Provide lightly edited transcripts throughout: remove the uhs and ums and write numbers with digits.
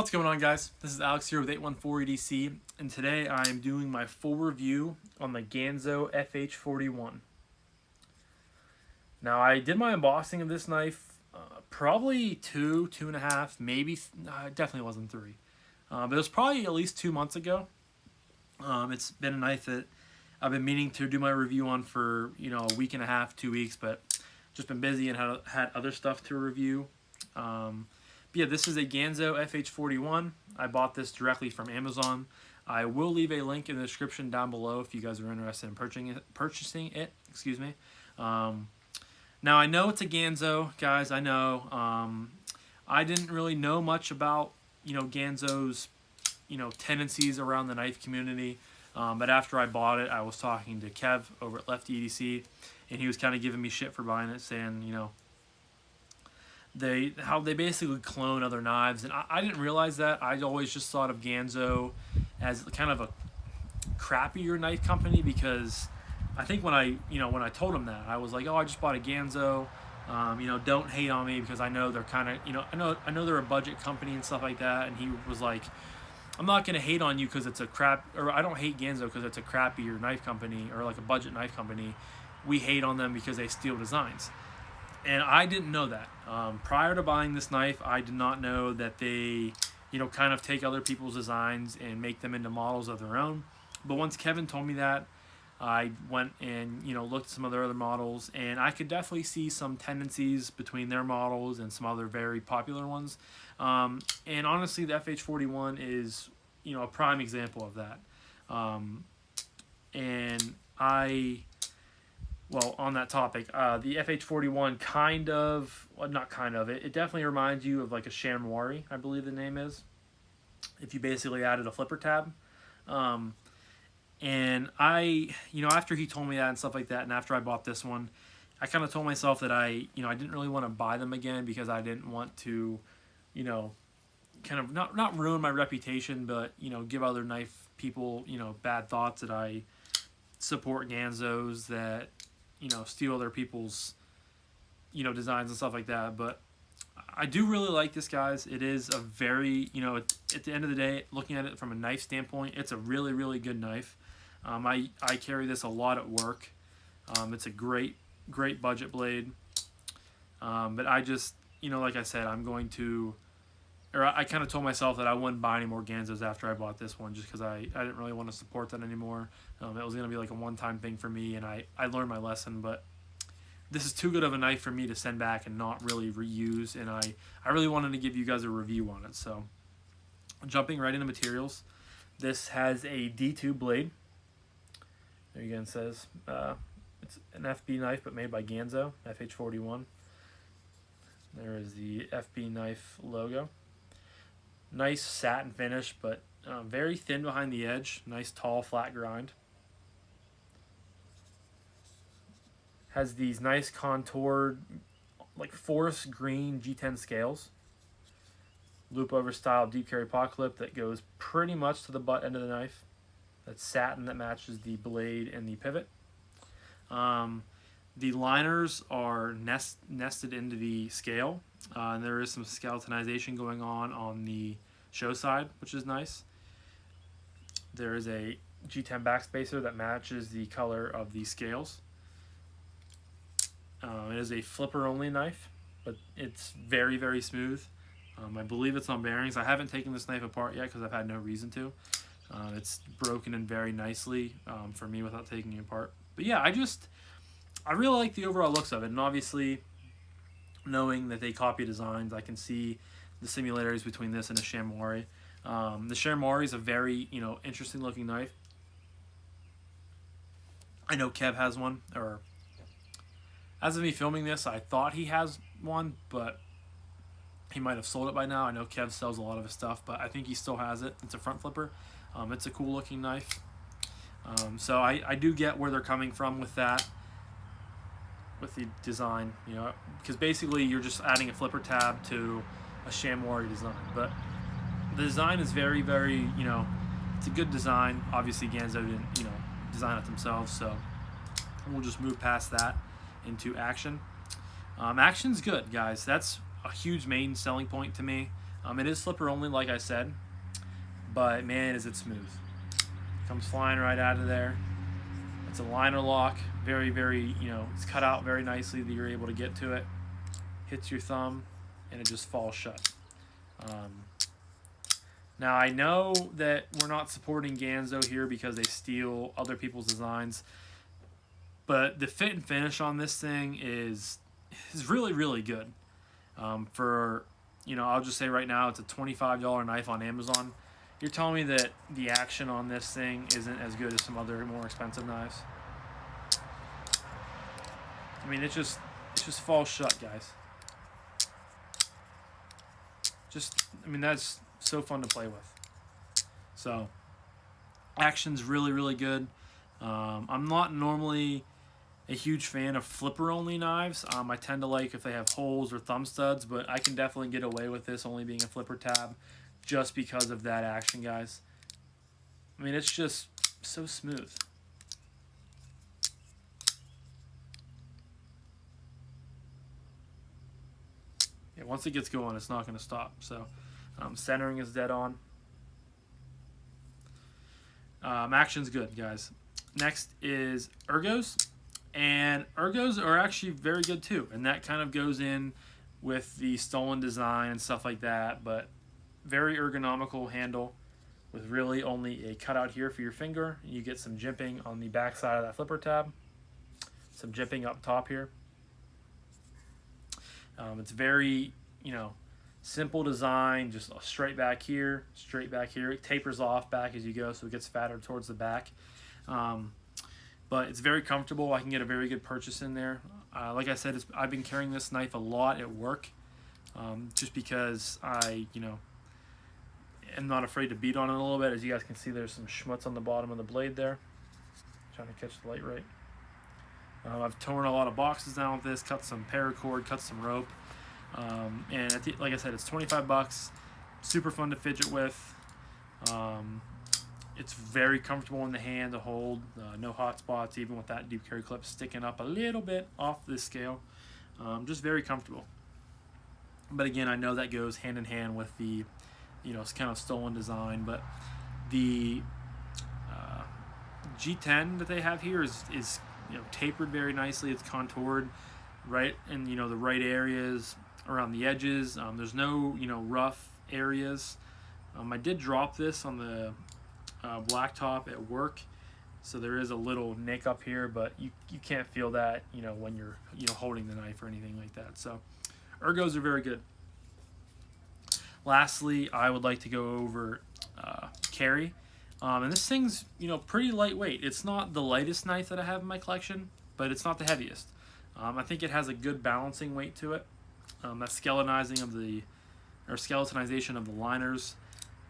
What's going on, guys? This is Alex here with 814 EDC, and today I am doing my full review on the Ganzo FH41. Now, I did my unboxing of this knife probably two and a half, maybe, it definitely wasn't 3. But it was probably at least 2 months ago. It's been a knife that I've been meaning to do my review on for, a week and a half, 2 weeks, but just been busy and had other stuff to review. Yeah, this is a Ganzo FH41. I bought this directly from Amazon. I will leave a link in the description down below if you guys are interested in purchasing it. Excuse me. Now, I know it's a Ganzo, guys. I know. I didn't really know much about, Ganzo's, tendencies around the knife community. But after I bought it, I was talking to Kev over at Lefty EDC, and he was kind of giving me shit for buying it, saying, how they basically clone other knives, and I didn't realize that. I always just thought of Ganzo as kind of a crappier knife company, because I think when I told him that, I was like, oh, I just bought a Ganzo, don't hate on me because I know they're kind of, I know they're a budget company and stuff like that. And he was like, I'm not gonna hate on you because it's a crap, or I don't hate Ganzo because it's a crappier knife company or like a budget knife company. We hate on them because they steal designs. And I didn't know that. Prior to buying this knife, I did not know that they, kind of take other people's designs and make them into models of their own. But once Kevin told me that, I went and, looked at some of their other models, and I could definitely see some tendencies between their models and some other very popular ones. And honestly, the FH41 is, a prime example of that. Well, on that topic, the FH41 it definitely reminds you of like a chamois, I believe the name is, if you basically added a flipper tab. And after he told me that and stuff like that, and after I bought this one, I kind of told myself that I didn't really want to buy them again because I didn't want to, kind of not ruin my reputation, but, give other knife people, bad thoughts that I support Ganzos that, steal other people's, designs and stuff like that. But I do really like this, guys. It is a very, at the end of the day, looking at it from a knife standpoint, it's a really, really good knife. I carry this a lot at work. It's a great budget blade. But I just, like I said, I kind of told myself that I wouldn't buy any more Ganzos after I bought this one, just because I didn't really want to support that anymore. It was going to be like a one-time thing for me, and I learned my lesson. But this is too good of a knife for me to send back and not really reuse, and I really wanted to give you guys a review on it. So jumping right into materials, this has a D2 blade. There again says it's an FB knife but made by Ganzo, FH41. There is the FB knife logo. Nice satin finish, but very thin behind the edge. Nice tall flat grind. Has these nice contoured, like forest green G10 scales. Loop over style deep carry pot clip that goes pretty much to the butt end of the knife. That's satin that matches the blade and the pivot. The liners are nested into the scale, and there is some skeletonization going on the show side, which is nice. There is a G10 backspacer that matches the color of the scales. It is a flipper-only knife, but it's very, very smooth. I believe it's on bearings. I haven't taken this knife apart yet because I've had no reason to. It's broken in very nicely for me without taking it apart. But yeah, I really like the overall looks of it, and obviously, knowing that they copy designs, I can see the similarities between this and a chamois. The chamois is a very, interesting looking knife. I know Kev has one, or as of me filming this, I thought he has one, but he might have sold it by now. I know Kev sells a lot of his stuff, but I think he still has it. It's a front flipper. It's a cool looking knife. So I do get where they're coming from with that, with the design, because basically you're just adding a flipper tab to a chamois design. But the design is very, very, it's a good design. Obviously Ganzo didn't, design it themselves, so we'll just move past that into action. Action's good, guys. That's a huge main selling point to me. It is slipper only, like I said, but man, is it smooth. Comes flying right out of there. It's a liner lock, very, very, it's cut out very nicely that you're able to get to it. Hits your thumb, and it just falls shut. Now, I know that we're not supporting Ganzo here because they steal other people's designs, but the fit and finish on this thing is really, really good. I'll just say right now, it's a $25 knife on Amazon. You're telling me that the action on this thing isn't as good as some other more expensive knives? I mean, it just falls shut, guys. That's so fun to play with. So, action's really, really good. I'm not normally a huge fan of flipper-only knives. I tend to like if they have holes or thumb studs, but I can definitely get away with this only being a flipper tab just because of that action, guys. I mean, it's just so smooth. Yeah, once it gets going, it's not going to stop. So, centering is dead on. Action's good, guys. Next is ergos. And ergos are actually very good too. And that kind of goes in with the stolen design and stuff like that. But very ergonomical handle with really only a cutout here for your finger. You get some jimping on the back side of that flipper tab. Some jimping up top here. It's very, simple design, just straight back here, straight back here. It tapers off back as you go, so it gets fatter towards the back. But it's very comfortable. I can get a very good purchase in there. Like I said, I've been carrying this knife a lot at work, just because I, am not afraid to beat on it a little bit. As you guys can see, there's some schmutz on the bottom of the blade there. Trying to catch the light right. I've torn a lot of boxes down with this, cut some paracord, cut some rope. And like I said, it's 25 bucks. Super fun to fidget with. It's very comfortable in the hand to hold. No hot spots, even with that deep carry clip sticking up a little bit off this scale. Just very comfortable. But again, I know that goes hand in hand with the, it's kind of stolen design. But the G10 that they have here is tapered very nicely. It's contoured right in the right areas around the edges. There's no rough areas. I did drop this on the blacktop at work, so there is a little nick up here, but you can't feel that when you're holding the knife or anything like that. So ergos are very good. Lastly, I would like to go over carry. And this thing's pretty lightweight. It's not the lightest knife that I have in my collection, but it's not the heaviest. I think it has a good balancing weight to it. That skeletonization of the liners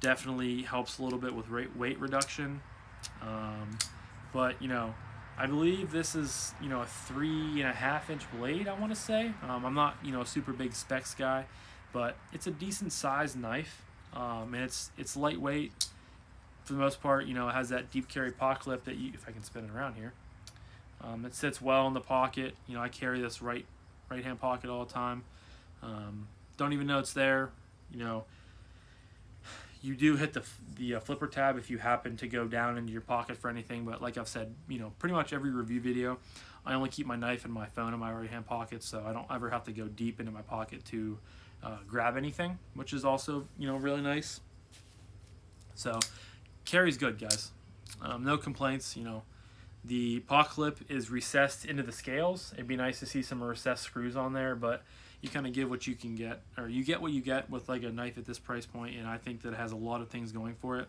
definitely helps a little bit with weight reduction. But I believe this is a 3.5-inch blade, I want to say. I'm not a super big specs guy, but it's a decent sized knife, and it's lightweight for the most part. It has that deep carry pocket clip that if I can spin it around here, it sits well in the pocket. I carry this right hand pocket all the time. Don't even know it's there. You do hit the flipper tab if you happen to go down into your pocket for anything, but like I've said, pretty much every review video, I only keep my knife and my phone in my right hand pocket, so I don't ever have to go deep into my pocket to grab anything, which is also really nice. So carry's good, guys. No complaints. The pocket clip is recessed into the scales. It'd be nice to see some recessed screws on there, but you kind of get what you can get, or you get what you get with like a knife at this price point, and I think that it has a lot of things going for it.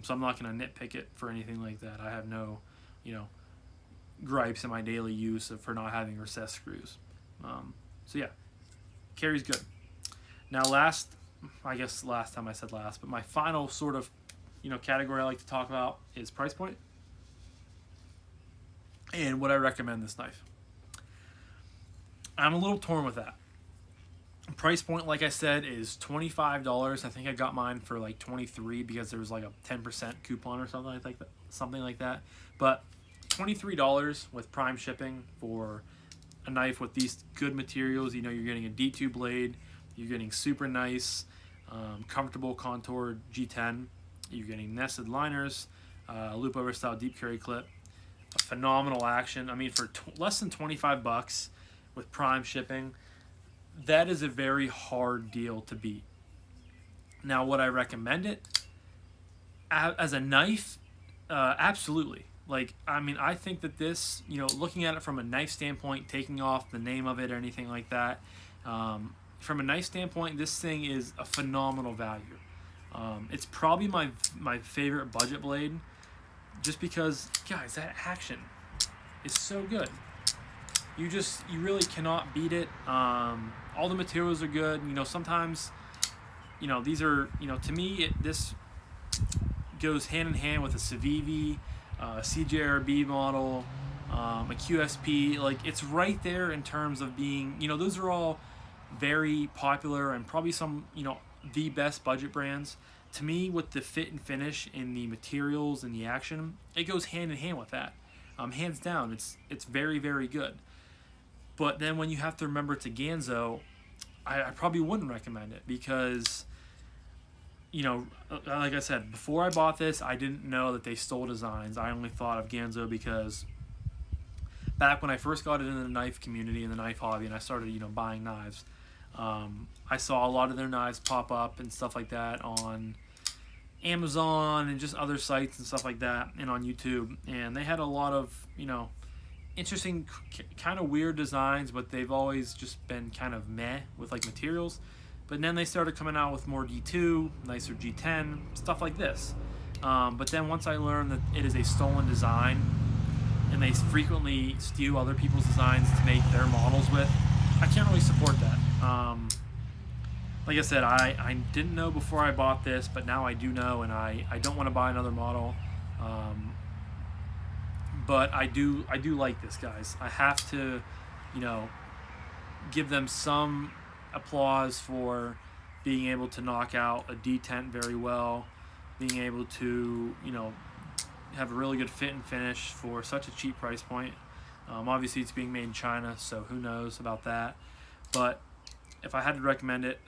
So I'm not going to nitpick it for anything like that. I have no, gripes in my daily use for not having recessed screws. So yeah, carry's good. Now last time I said last, but my final sort of, category I like to talk about is price point and would I recommend this knife. I'm a little torn with that. Price point, like I said, is $25. I think I got mine for like $23 because there was like a 10% coupon or something like that. But $23 with prime shipping for a knife with these good materials. You're getting a D2 blade. You're getting super nice comfortable contoured G10. You're getting nested liners, loop over style deep carry clip, a phenomenal action. I mean, for less than 25 bucks with Prime shipping, that is a very hard deal to beat. Now, would I recommend it as a knife? Absolutely. Like, I mean, I think that this, you know, looking at it from a knife standpoint, taking off the name of it or anything like that, from a knife standpoint, this thing is a phenomenal value. It's probably my favorite budget blade, just because, guys, that action is so good. You really cannot beat it. All the materials are good. You know, sometimes, you know, these are, you know, to me, this goes hand in hand with a Civivi, CJRB model, a QSP. Like, it's right there in terms of being, you know, those are all very popular and probably some, you know, the best budget brands. To me, with the fit and finish in the materials and the action, it goes hand in hand with that. Hands down, it's very, very good. But then when you have to remember it's a Ganzo, I probably wouldn't recommend it, because, you know, like I said, before I bought this, I didn't know that they stole designs. I only thought of Ganzo because back when I first got into the knife community and the knife hobby, and I started, you know, buying knives, I saw a lot of their knives pop up and stuff like that on Amazon and just other sites and stuff like that, and on YouTube. And they had a lot of, you know, interesting, kind of weird designs, but they've always just been kind of meh with, like, materials. But then they started coming out with more D2, nicer G10, stuff like this. But then once I learned that it is a stolen design, and they frequently steal other people's designs to make their models with, I can't really support that. Like I said, I didn't know before I bought this, but now I do know, and I don't want to buy another model. But I do like this, guys. I have to, you know, give them some applause for being able to knock out a D10 very well, being able to, you know, have a really good fit and finish for such a cheap price point. Obviously, it's being made in China, so who knows about that. But if I had to recommend it,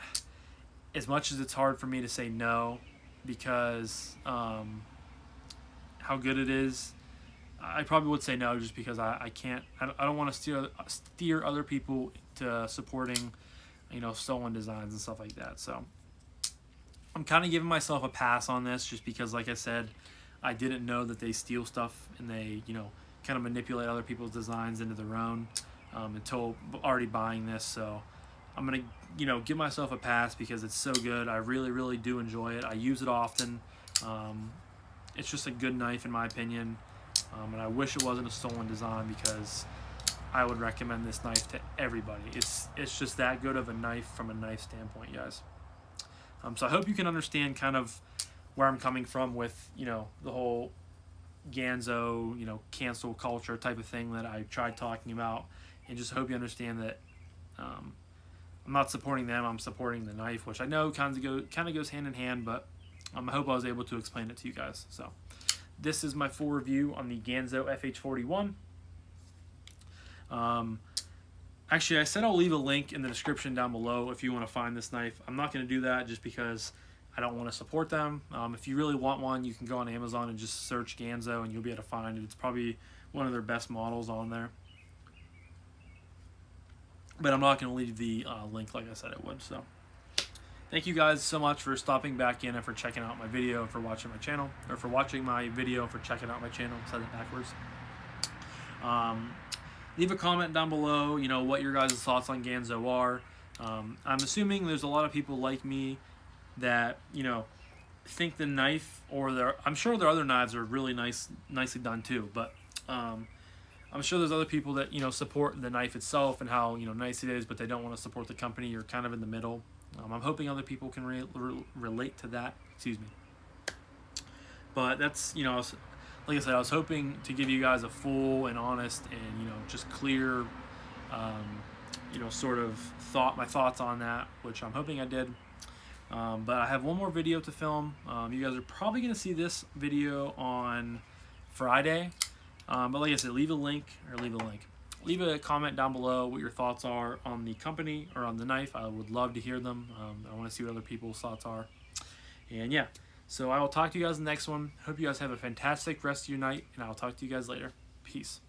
as much as it's hard for me to say no, because how good it is, I probably would say no, just because I don't want to steer other people to supporting, you know, stolen designs and stuff like that. So I'm kind of giving myself a pass on this, just because, like I said, I didn't know that they steal stuff and they, you know, kind of manipulate other people's designs into their own, until already buying this. So I'm gonna, you know, give myself a pass because it's so good. I really, really do enjoy it. I use it often. It's just a good knife in my opinion, and I wish it wasn't a stolen design, because I would recommend this knife to everybody. It's just that good of a knife from a knife standpoint, guys. So I hope you can understand kind of where I'm coming from with, you know, the whole Ganzo, you know, cancel culture type of thing that I tried talking about, and just hope you understand that I'm not supporting them. I'm supporting the knife, which I know kind of goes hand in hand, but I hope I was able to explain it to you guys. So this is my full review on the Ganzo FH41. Actually, I said I'll leave a link in the description down below if you want to find this knife. I'm not going to do that just because I don't want to support them. If you really want one, you can go on Amazon and just search Ganzo and you'll be able to find it. It's probably one of their best models on there. But I'm not going to leave the link like I said it would. So thank you guys so much for stopping back in and for checking out my video and for watching my channel. Or for watching my video and for checking out my channel. Said it backwards. Leave a comment down below, you know, what your guys' thoughts on Ganzo are. I'm assuming there's a lot of people like me that, you know, think the knife, or I'm sure their other knives are really nicely done too, but I'm sure there's other people that, you know, support the knife itself and how, you know, nice it is, but they don't want to support the company. You're kind of in the middle. I'm hoping other people can relate to that. Excuse me. But that's, you know, like I said, I was hoping to give you guys a full and honest and, you know, just clear, you know, sort of my thoughts on that, which I'm hoping I did. But I have one more video to film. You guys are probably going to see this video on Friday. But like I said, leave a link. leave a comment down below what your thoughts are on the company or on the knife. I would love to hear them. I want to see what other people's thoughts are. And yeah, so I will talk to you guys in the next one. Hope you guys have a fantastic rest of your night, and I'll talk to you guys later. Peace.